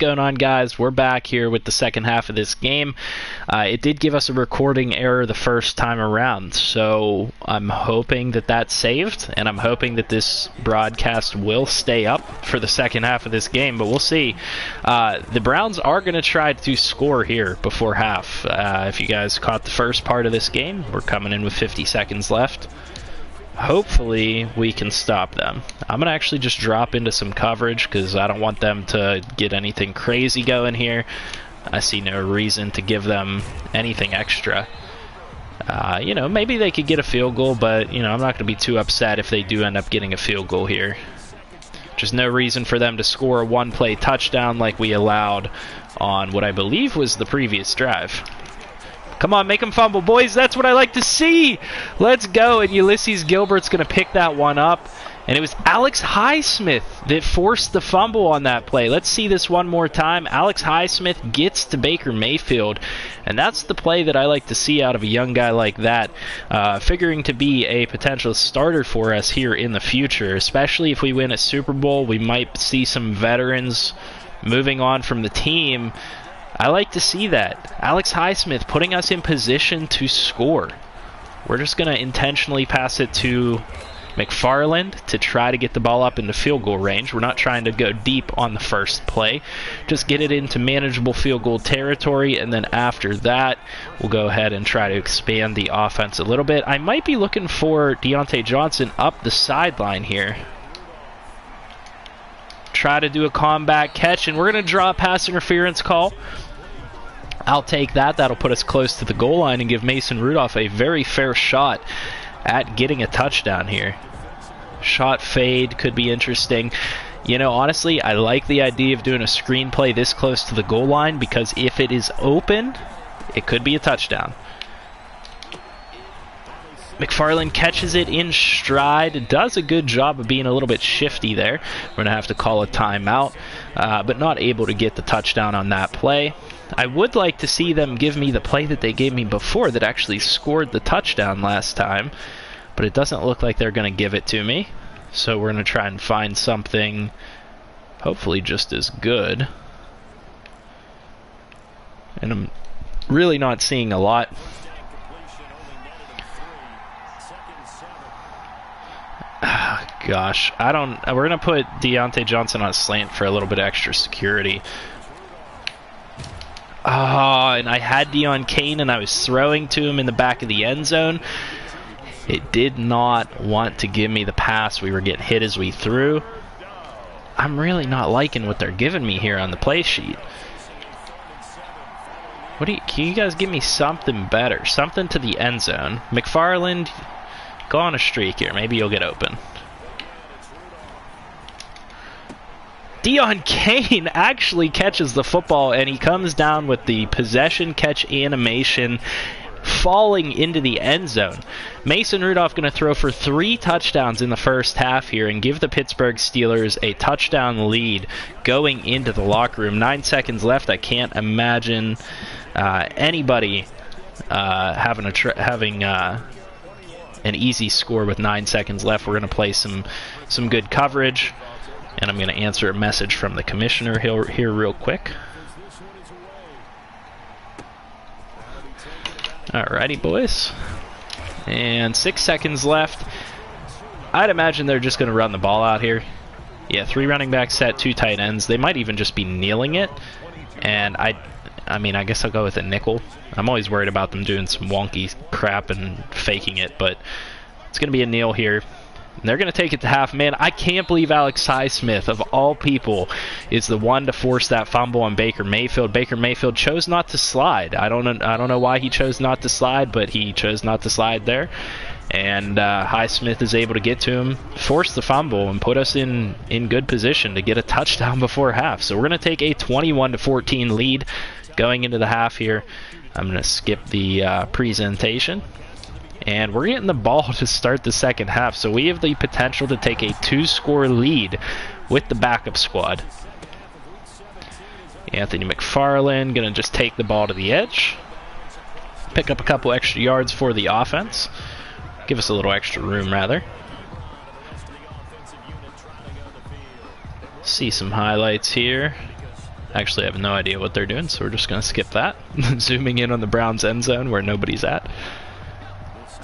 going on, guys? We're back here with the second half of this game. It did give us a recording error the first time around, so I'm hoping that that's saved, and I'm hoping that this broadcast will stay up for the second half of this game, but we'll see. The Browns are going to try to score here before half. If you guys caught the first part of this game, we're coming in with 50 seconds left. Hopefully we can stop them. I'm going to actually just drop into some coverage because I don't want them to get anything crazy going here. I see no reason to give them anything extra. You know, maybe they could get a field goal, but, you know, I'm not going to be too upset if they do end up getting a field goal here. Just no reason for them to score a one-play touchdown like we allowed on what I believe was the previous drive. Come on, make them fumble, boys. That's what I like to see. Let's go. And Ulysses Gilbert's going to pick that one up. And it was Alex Highsmith that forced the fumble on that play. Let's see this one more time. Alex Highsmith gets to Baker Mayfield. And that's the play that I like to see out of a young guy like that, figuring to be a potential starter for us here in the future. Especially if we win a Super Bowl, we might see some veterans moving on from the team. I like to see that. Alex Highsmith putting us in position to score. We're just going to intentionally pass it to McFarland to try to get the ball up into field goal range. We're not trying to go deep on the first play. Just get it into manageable field goal territory, and then after that, we'll go ahead and try to expand the offense a little bit. I might be looking for Deontay Johnson up the sideline here. Try to do a combat catch, and we're going to draw a pass interference call. I'll take that. That'll put us close to the goal line and give Mason Rudolph a very fair shot at getting a touchdown here. Shot fade could be interesting. You know, honestly, I like the idea of doing a screenplay this close to the goal line because if it is open, it could be a touchdown. McFarland catches it in stride, does a good job of being a little bit shifty there. We're going to have to call a timeout, but not able to get the touchdown on that play. I would like to see them give me the play that they gave me before that actually scored the touchdown last time, but it doesn't look like they're going to give it to me. So we're going to try and find something hopefully just as good. And I'm really not seeing a lot. Gosh, we're going to put Deontay Johnson on a slant for a little bit of extra security. And I had Deon Cain and I was throwing to him in the back of the end zone. It did not want to give me the pass. We were getting hit as we threw. I'm really not liking what they're giving me here on the play sheet. Can you guys give me something better? Something to the end zone. McFarland, go on a streak here. Maybe you'll get open. Deon Cain actually catches the football, and he comes down with the possession catch animation falling into the end zone. Mason Rudolph going to throw for 3 touchdowns in the first half here and give the Pittsburgh Steelers a touchdown lead going into the locker room. 9 seconds left. I can't imagine anybody having an easy score with 9 seconds left. We're going to play some good coverage. And I'm going to answer a message from the commissioner here real quick. Alrighty, boys. And 6 seconds left. I'd imagine they're just going to run the ball out here. Yeah, 3 running backs set, 2 tight ends. They might even just be kneeling it. And I mean, I guess I'll go with a nickel. I'm always worried about them doing some wonky crap and faking it, but it's going to be a kneel here. And they're going to take it to half. Man, I can't believe Alex Highsmith, of all people, is the one to force that fumble on Baker Mayfield. Baker Mayfield chose not to slide. I don't know why he chose not to slide, but he chose not to slide there. And Highsmith is able to get to him, force the fumble, and put us in good position to get a touchdown before half. So we're going to take a 21-14 lead going into the half here. I'm going to skip the presentation. And we're getting the ball to start the second half, so we have the potential to take a 2-score lead with the backup squad. Anthony McFarland going to just take the ball to the edge, pick up a couple extra yards for the offense, give us a little extra room rather. See some highlights here. Actually, I have no idea what they're doing, so we're just going to skip that. Zooming in on the Browns end zone where nobody's at.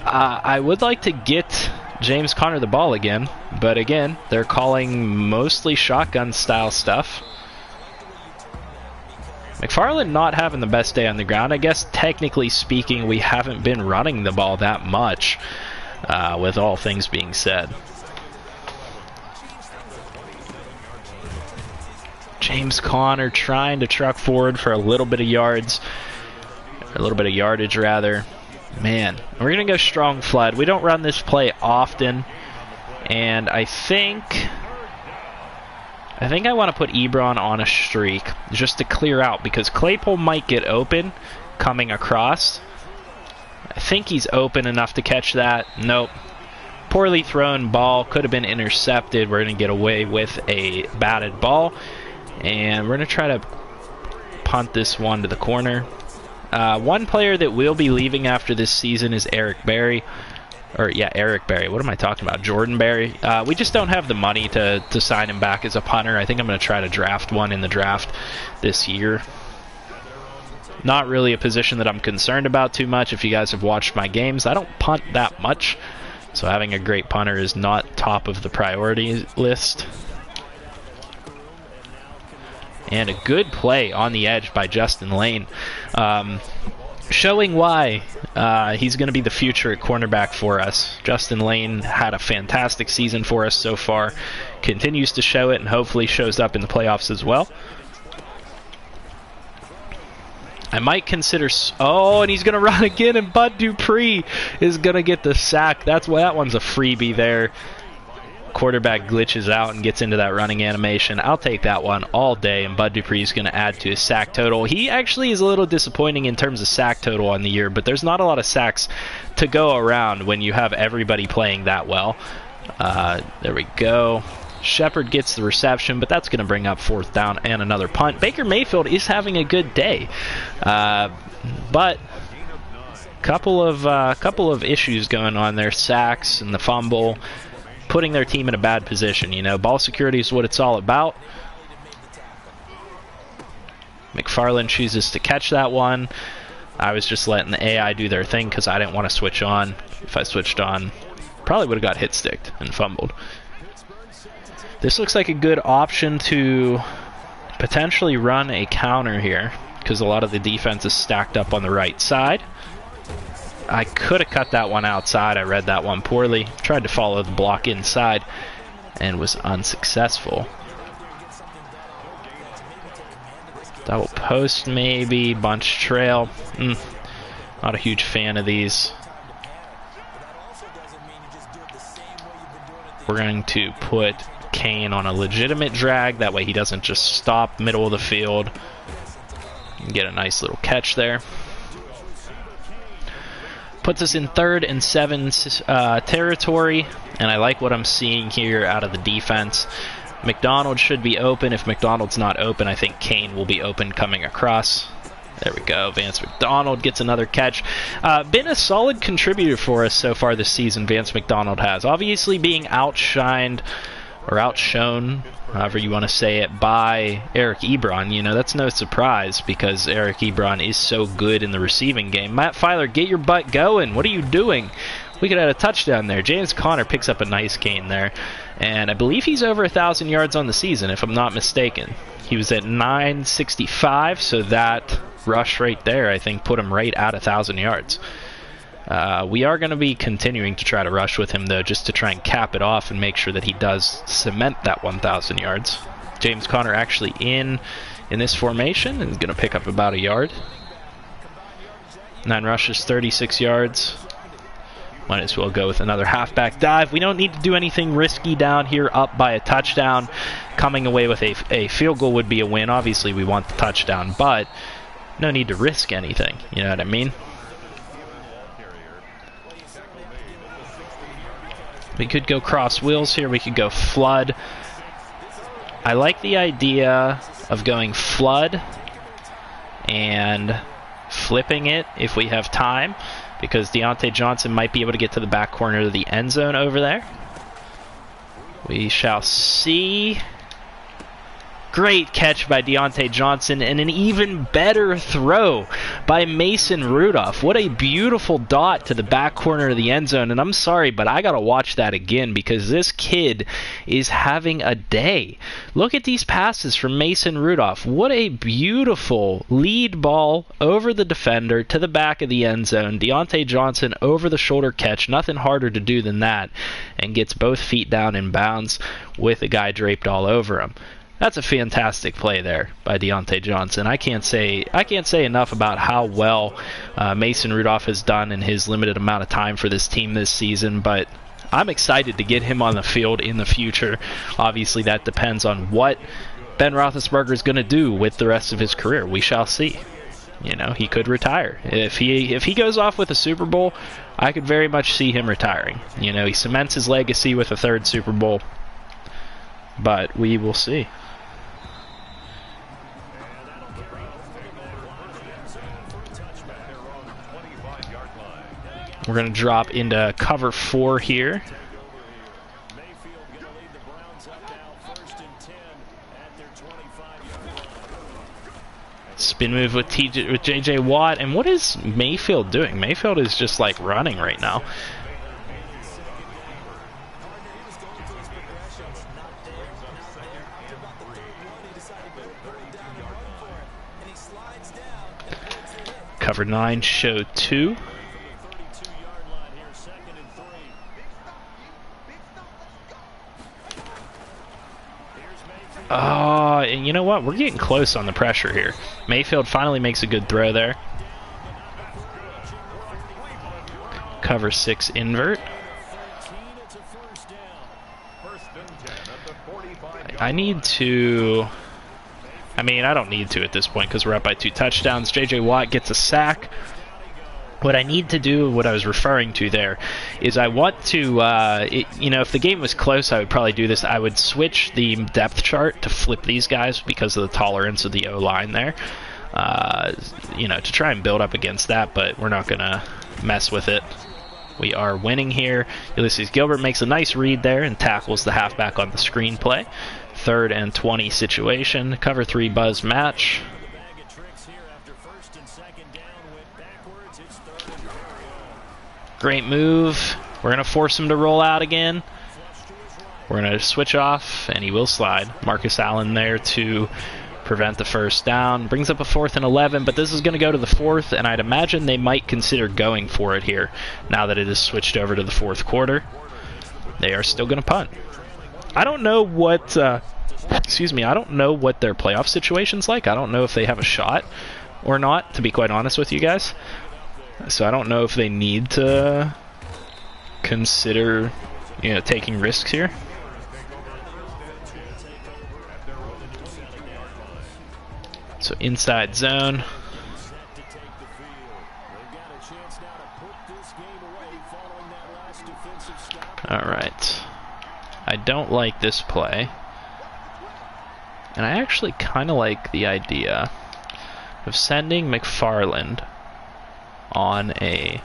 I would like to get James Conner the ball again, but again, they're calling mostly shotgun style stuff. McFarland not having the best day on the ground. I guess technically speaking, we haven't been running the ball that much, with all things being said. James Conner trying to truck forward for a little bit of yards, or a little bit of yardage rather. Man, we're going to go strong flood. We don't run this play often, and I think I want to put Ebron on a streak just to clear out, because Claypool might get open coming across. I think he's open enough to catch that. Nope. Poorly thrown ball, could have been intercepted. We're going to get away with a batted ball, and we're going to try to punt this one to the corner. One player that will be leaving after this season is Eric Berry. Or, yeah, Eric Berry. What am I talking about? Jordan Berry. We just don't have the money to sign him back as a punter. I think I'm going to try to draft one in the draft this year. Not really a position that I'm concerned about too much. If you guys have watched my games, I don't punt that much. So having a great punter is not top of the priority list. And a good play on the edge by Justin Lane. Showing why he's going to be the future at cornerback for us. Justin Lane had a fantastic season for us so far. Continues to show it and hopefully shows up in the playoffs as well. I might consider... Oh, and he's going to run again, and Bud Dupree is going to get the sack. That one's a freebie there. Quarterback glitches out and gets into that running animation. I'll take that one all day, and Bud Dupree is going to add to his sack total. He actually is a little disappointing in terms of sack total on the year, but there's not a lot of sacks to go around when you have everybody playing that well. There we go. Shepard gets the reception, but that's going to bring up 4th down and another punt. Baker Mayfield is having a good day, but couple of issues going on there. Sacks and the fumble, putting their team in a bad position. You know, ball security is what it's all about. McFarland chooses to catch that one. I was just letting the AI do their thing because I didn't want to switch on. If I switched on, probably would have got hit sticked and fumbled. This looks like a good option to potentially run a counter here because a lot of the defense is stacked up on the right side. I could have cut that one outside. I read that one poorly. Tried to follow the block inside and was unsuccessful. Double post maybe. Bunch trail. Not a huge fan of these. We're going to put Kane on a legitimate drag. That way he doesn't just stop middle of the field. And get a nice little catch there. Puts us in 3rd and 7 territory, and I like what I'm seeing here out of the defense. McDonald should be open. If McDonald's not open, I think Kane will be open coming across. There we go. Vance McDonald gets another catch. Been a solid contributor for us so far this season, Vance McDonald has. Obviously being outshined or outshone, however you want to say it, by Eric Ebron. You know, that's no surprise because Eric Ebron is so good in the receiving game. Matt Filer, get your butt going. What are you doing? We could have had a touchdown there. James Conner picks up a nice gain there. And I believe he's over 1,000 yards on the season, if I'm not mistaken. He was at 965, so that rush right there, I think, put him right at 1,000 yards. We are going to be continuing to try to rush with him, though, just to try and cap it off and make sure that he does cement that 1,000 yards. James Conner actually in this formation and is going to pick up about a yard. 9 rushes, 36 yards. Might as well go with another halfback dive. We don't need to do anything risky down here, up by a touchdown. Coming away with a field goal would be a win. Obviously, we want the touchdown, but no need to risk anything. You know what I mean? We could go cross wheels here. We could go flood. I like the idea of going flood and flipping it if we have time, because Deontay Johnson might be able to get to the back corner of the end zone over there. We shall see. Great catch by Deontay Johnson, and an even better throw by Mason Rudolph. What a beautiful dot to the back corner of the end zone. And I'm sorry, but I got to watch that again because this kid is having a day. Look at these passes from Mason Rudolph. What a beautiful lead ball over the defender to the back of the end zone. Deontay Johnson over the shoulder catch. Nothing harder to do than that. And gets both feet down in bounds with a guy draped all over him. That's a fantastic play there by Deontay Johnson. I can't say enough about how well Mason Rudolph has done in his limited amount of time for this team this season, but I'm excited to get him on the field in the future. Obviously, that depends on what Ben Roethlisberger is going to do with the rest of his career. We shall see. You know, he could retire. If he goes off with a Super Bowl, I could very much see him retiring. You know, he cements his legacy with a third Super Bowl, but we will see. We're going to drop into cover 4 here. Spin move with J.J. Watt. And what is Mayfield doing? Mayfield is just like running right now. Cover 9, show 2. And you know what? We're getting close on the pressure here. Mayfield finally makes a good throw there. Cover 6 invert. I need to... I mean, I don't need to at this point because we're up by 2 touchdowns. J.J. Watt gets a sack. What I need to do, what I was referring to there, is I want to, you know, if the game was close, I would probably do this. I would switch the depth chart to flip these guys because of the tolerance of the O-line there, you know, to try and build up against that, but we're not going to mess with it. We are winning here. Ulysses Gilbert makes a nice read there and tackles the halfback on the screenplay. 3rd and 20 situation. Cover 3 buzz match. Great move. We're going to force him to roll out again. We're going to switch off, and he will slide. Marcus Allen there to prevent the first down. Brings up a 4th and 11, but this is going to go to the 4th, and I'd imagine they might consider going for it here now that it is switched over to the 4th quarter. They are still going to punt. I don't know what, excuse me, I don't know what their playoff situation's like. I don't know if they have a shot or not, to be quite honest with you guys. So I don't know if they need to consider, you know, taking risks here. So inside zone. Alright. I don't like this play. And I actually kind of like the idea of sending McFarland on a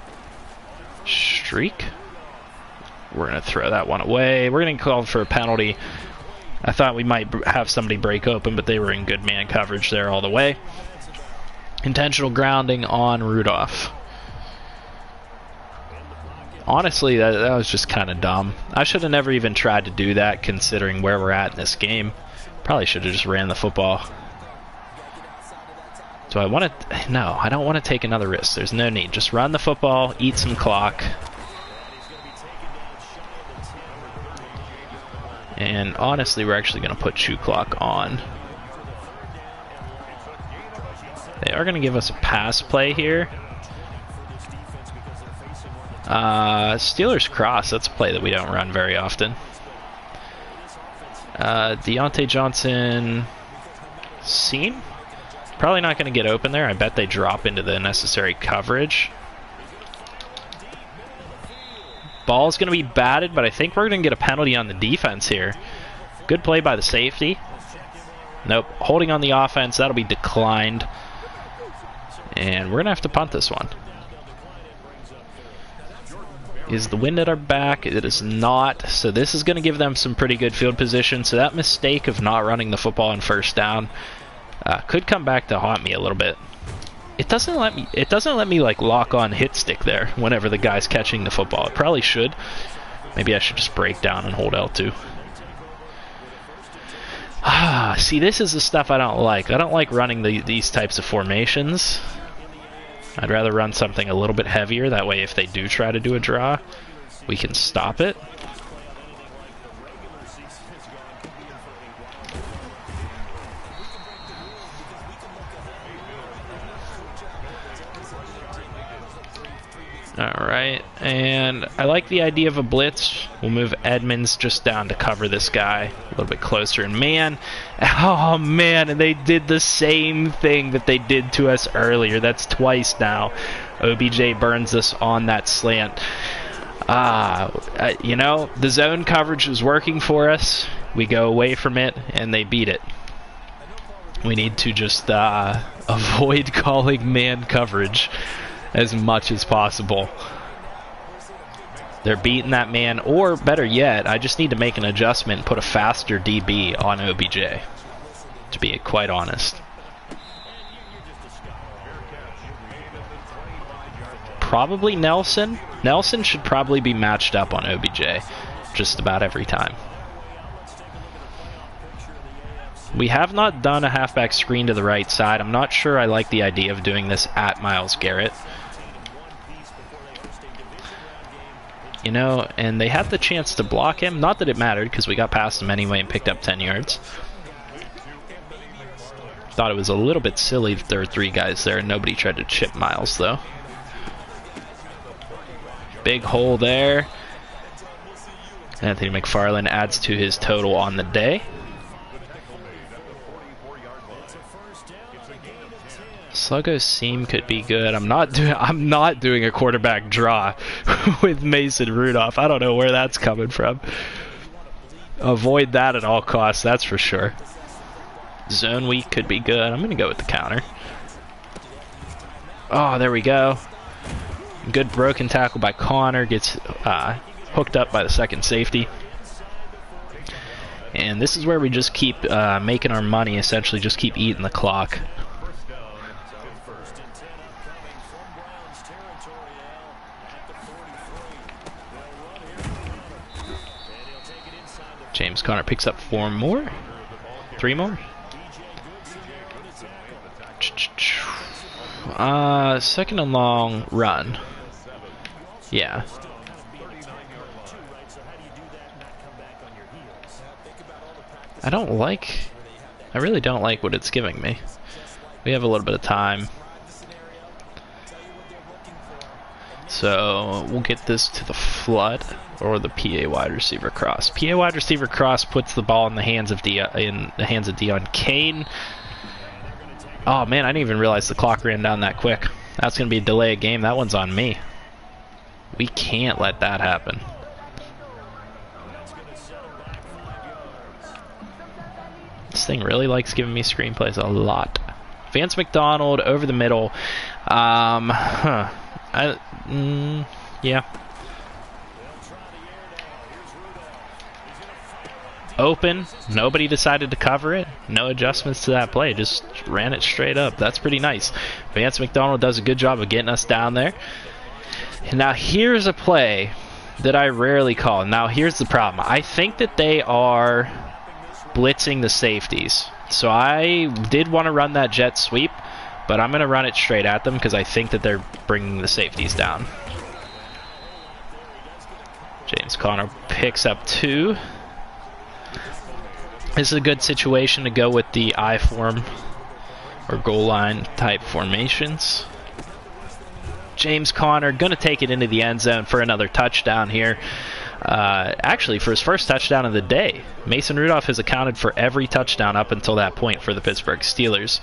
streak. We're going to throw that one away. We're going to call for a penalty. I thought we might have somebody break open, but they were in good man coverage there all the way. Intentional grounding on Rudolph. Honestly, that was just kind of dumb. I should have never even tried to do that considering where we're at in this game. Probably should have just ran the football. So I want to... No, I don't want to take another risk. There's no need. Just run the football, eat some clock. And honestly, we're actually going to put chew clock on. They are going to give us a pass play here. Steelers cross. That's a play that we don't run very often. Deontay Johnson seam. Probably not going to get open there. I bet they drop into the necessary coverage. Ball's going to be batted, but I think we're going to get a penalty on the defense here. Good play by the safety. Nope. Holding on the offense. That'll be declined. And we're going to have to punt this one. Is the wind at our back? It is not. So this is going to give them some pretty good field position. So that mistake of not running the football on first down could come back to haunt me a little bit. It doesn't let me like lock on hit stick there whenever the guy's catching the football. It probably should. Maybe I should just break down and hold L2. See, this is the stuff I don't like. I don't like running these types of formations. I'd rather run something a little bit heavier. That way, if they do try to do a draw, we can stop it. Alright, and I like the idea of a blitz. We'll move Edmonds just down to cover this guy a little bit closer. And man, oh man, and they did the same thing that they did to us earlier. That's twice now. OBJ burns us on that slant. You know, the zone coverage was working for us. We go away from it, and they beat it. We need to just avoid calling man coverage as much as possible. They're beating that man, or better yet, I just need to make an adjustment and put a faster DB on OBJ, to be quite honest. Probably Nelson. Nelson should probably be matched up on OBJ just about every time. We have not done a halfback screen to the right side. I'm not sure I like the idea of doing this at Myles Garrett. You know, and they had the chance to block him. Not that it mattered, because we got past him anyway and picked up 10 yards. Thought it was a little bit silly that there were 3 guys there and nobody tried to chip Myles, though. Big hole there. Anthony McFarland adds to his total on the day. Sluggo seam could be good. I'm not doing a quarterback draw with Mason Rudolph. I don't know where that's coming from. Avoid that at all costs, that's for sure. Zone week could be good. I'm gonna go with the counter. Oh, there we go. Good broken tackle by Connor. Gets hooked up by the second safety. And this is where we just keep making our money, essentially just keep eating the clock. James Conner picks up 4 more? 3 more? Second and long run. Yeah. I really don't like what it's giving me. We have a little bit of time. So we'll get this to the flood or the PA wide receiver cross. PA wide receiver cross puts the ball in the hands of Deon Cain. Oh man, I didn't even realize the clock ran down that quick. That's going to be a delay of game. That one's on me. We can't let that happen. This thing really likes giving me screenplays a lot. Vance McDonald over the middle. Yeah. Open. Nobody decided to cover it. No adjustments to that play. Just ran it straight up. That's pretty nice. Vance McDonald does a good job of getting us down there. And now here's a play that I rarely call. Now here's the problem. I think that they are blitzing the safeties. So I did want to run that jet sweep, but I'm going to run it straight at them because I think that they're bringing the safeties down. James Conner picks up 2. This is a good situation to go with the I form or goal line type formations. James Conner going to take it into the end zone for another touchdown here. Actually, for his first touchdown of the day. Mason Rudolph has accounted for every touchdown up until that point for the Pittsburgh Steelers.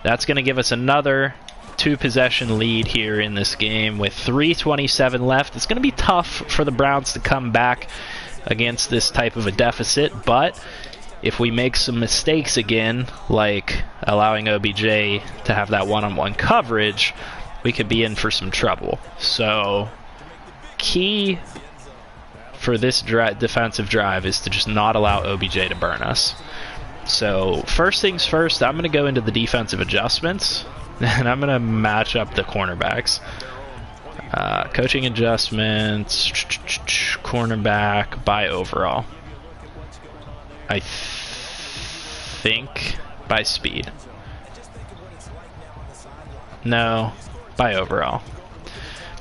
That's going to give us another 2-possession lead here in this game with 3:27 left. It's going to be tough for the Browns to come back against this type of a deficit, but if we make some mistakes again, like allowing OBJ to have that one-on-one coverage, we could be in for some trouble. So key for this defensive drive is to just not allow OBJ to burn us. So first things first, I'm going to go into the defensive adjustments, and I'm going to match up the cornerbacks. Coaching adjustments, cornerback by overall. I think by speed. No, by overall.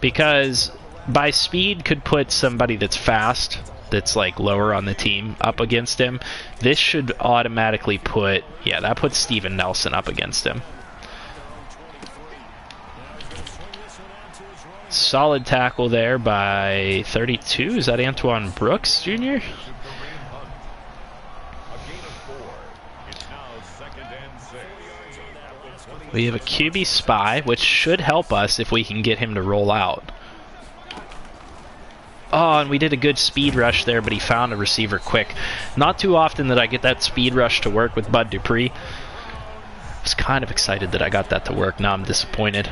Because by speed could put somebody that's fast, that's like lower on the team, up against him. This should automatically put, yeah, that puts Steven Nelson up against him. Solid tackle there by 32. Is that Antoine Brooks Jr.? We have a QB spy, which should help us if we can get him to roll out. Oh, and we did a good speed rush there, but he found a receiver quick. Not too often that I get that speed rush to work with Bud Dupree. I was kind of excited that I got that to work. Now I'm disappointed.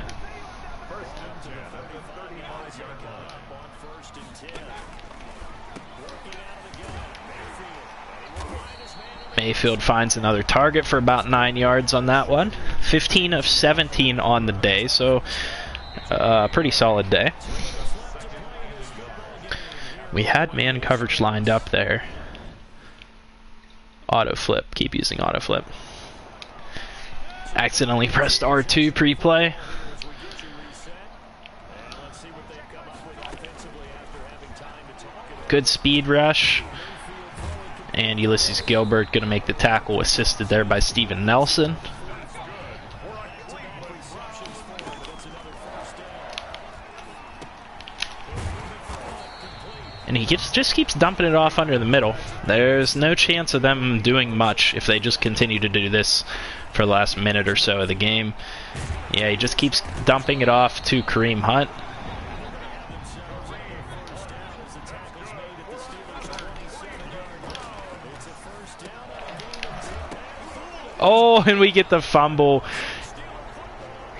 Mayfield finds another target for about 9 yards on that one. 15 of 17 on the day, so pretty solid day. We had man coverage lined up there. Auto flip. Keep using auto flip. Accidentally pressed R2 pre-play. Good speed rush. And Ulysses Gilbert going to make the tackle, assisted there by Steven Nelson. And he just keeps dumping it off under the middle. There's no chance of them doing much if they just continue to do this for the last minute or so of the game. Yeah, he just keeps dumping it off to Kareem Hunt. Oh, and we get the fumble.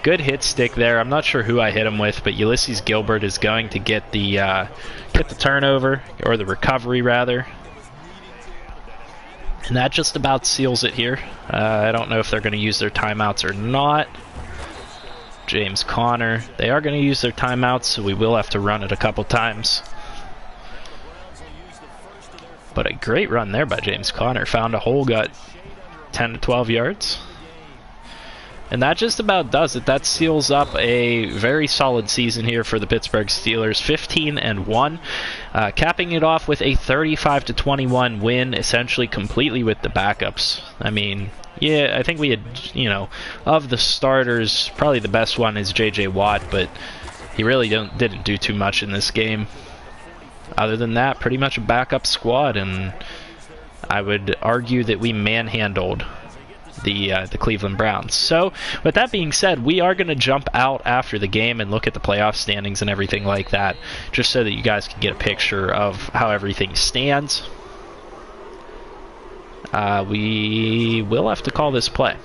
Good hit stick there. I'm not sure who I hit him with, but Ulysses Gilbert is going to get the turnover, or the recovery rather. And that just about seals it here. I don't know if they're going to use their timeouts or not. James Conner. They are going to use their timeouts, so we will have to run it a couple times. But a great run there by James Conner. Found a hole, got 10 to 12 yards. And that just about does it. That seals up a very solid season here for the Pittsburgh Steelers, 15-1, capping it off with a 35-21 win, essentially completely with the backups. I mean, yeah, I think we had, you know, of the starters, probably the best one is J.J. Watt, but he really didn't do too much in this game. Other than that, pretty much a backup squad, and I would argue that we manhandled the Cleveland Browns. So, with that being said, we are going to jump out after the game and look at the playoff standings and everything like that, just so that you guys can get a picture of how everything stands. We will have to call this play.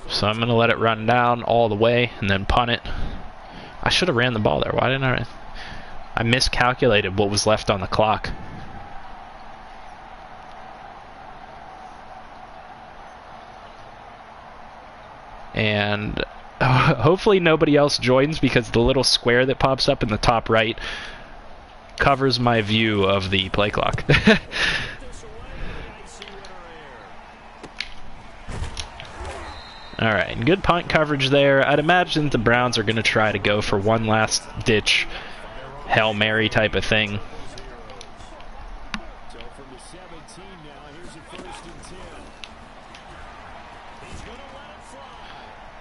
So I'm going to let it run down all the way and then punt it. I should have ran the ball there. Why didn't I? I miscalculated what was left on the clock. And hopefully nobody else joins, because the little square that pops up in the top right covers my view of the play clock. Alright, good punt coverage there. I'd imagine the Browns are going to try to go for one last ditch Hail Mary type of thing.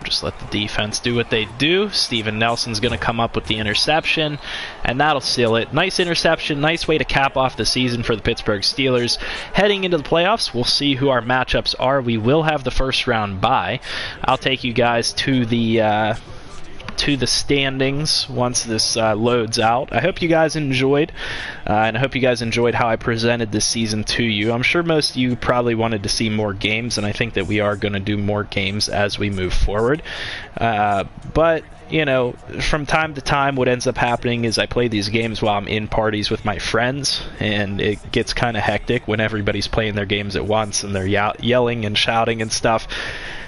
Just let the defense do what they do. Steven Nelson's going to come up with the interception, and that'll seal it. Nice interception, nice way to cap off the season for the Pittsburgh Steelers. Heading into the playoffs, we'll see who our matchups are. We will have the first round bye. I'll take you guys to the standings once this loads out. I hope you guys enjoyed, and I hope you guys enjoyed how I presented this season to you. I'm sure most of you probably wanted to see more games, and I think that we are going to do more games as we move forward. But you know, from time to time, what ends up happening is I play these games while I'm in parties with my friends, and it gets kind of hectic when everybody's playing their games at once and they're yelling and shouting and stuff.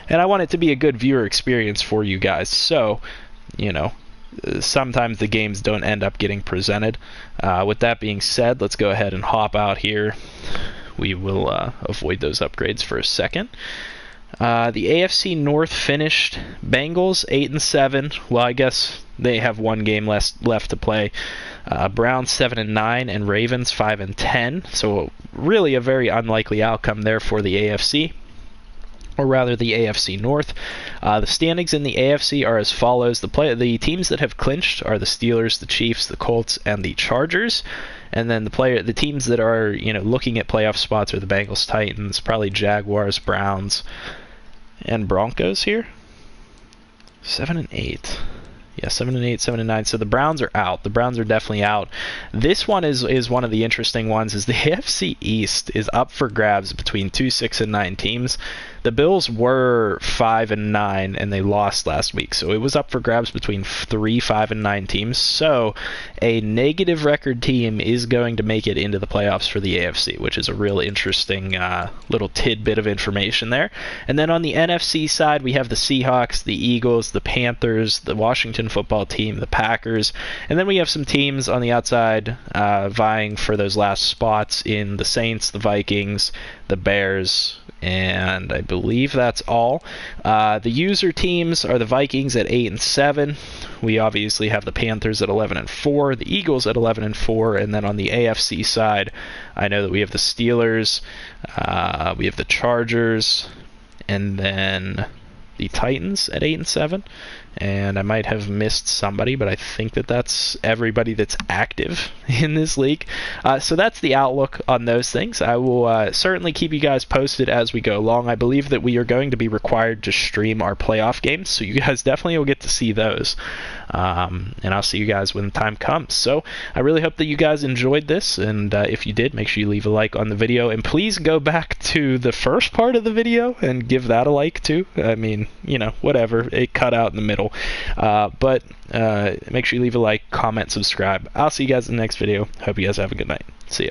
And I want it to be a good viewer experience for you guys. So, you know, sometimes the games don't end up getting presented. With that being said, let's go ahead and hop out here. We will avoid those upgrades for a second. The AFC North finished Bengals 8-7. Well, I guess they have one game left to play. Browns 7-9 and Ravens 5-10. So really a very unlikely outcome there for the AFC. Or rather, the AFC North. The standings in the AFC are as follows. The teams that have clinched are the Steelers, the Chiefs, the Colts, and the Chargers. And then the teams that are, you know, looking at playoff spots are the Bengals, Titans, probably Jaguars, Browns, and Broncos here. 7-8. Yeah, 7-8, 7-9. So the Browns are out. The Browns are definitely out. This one is one of the interesting ones. Is the AFC East is up for grabs between 2 6-9 teams. The Bills were 5-9 and they lost last week, so it was up for grabs between 3 5-9 teams. So a negative record team is going to make it into the playoffs for the AFC, which is a real interesting little tidbit of information there. And then on the NFC side, we have the Seahawks, the Eagles, the Panthers, the Washington football team, the Packers, and then we have some teams on the outside vying for those last spots in the Saints, the Vikings, the Bears, and I believe that's all. The user teams are the Vikings at 8-7. We obviously have the Panthers at 11-4, the Eagles at 11-4, and then on the AFC side, I know that we have the Steelers, we have the Chargers, and then the Titans at 8-7. And I might have missed somebody, but I think that that's everybody that's active in this league. So that's the outlook on those things. I will certainly keep you guys posted as we go along. I believe that we are going to be required to stream our playoff games, so you guys definitely will get to see those. And I'll see you guys when the time comes. So I really hope that you guys enjoyed this, and if you did, make sure you leave a like on the video, and please go back to the first part of the video and give that a like too. I mean, you know, whatever, it cut out in the middle. But make sure you leave a like, comment, subscribe. I'll see you guys in the next video. Hope you guys have a good night. See ya.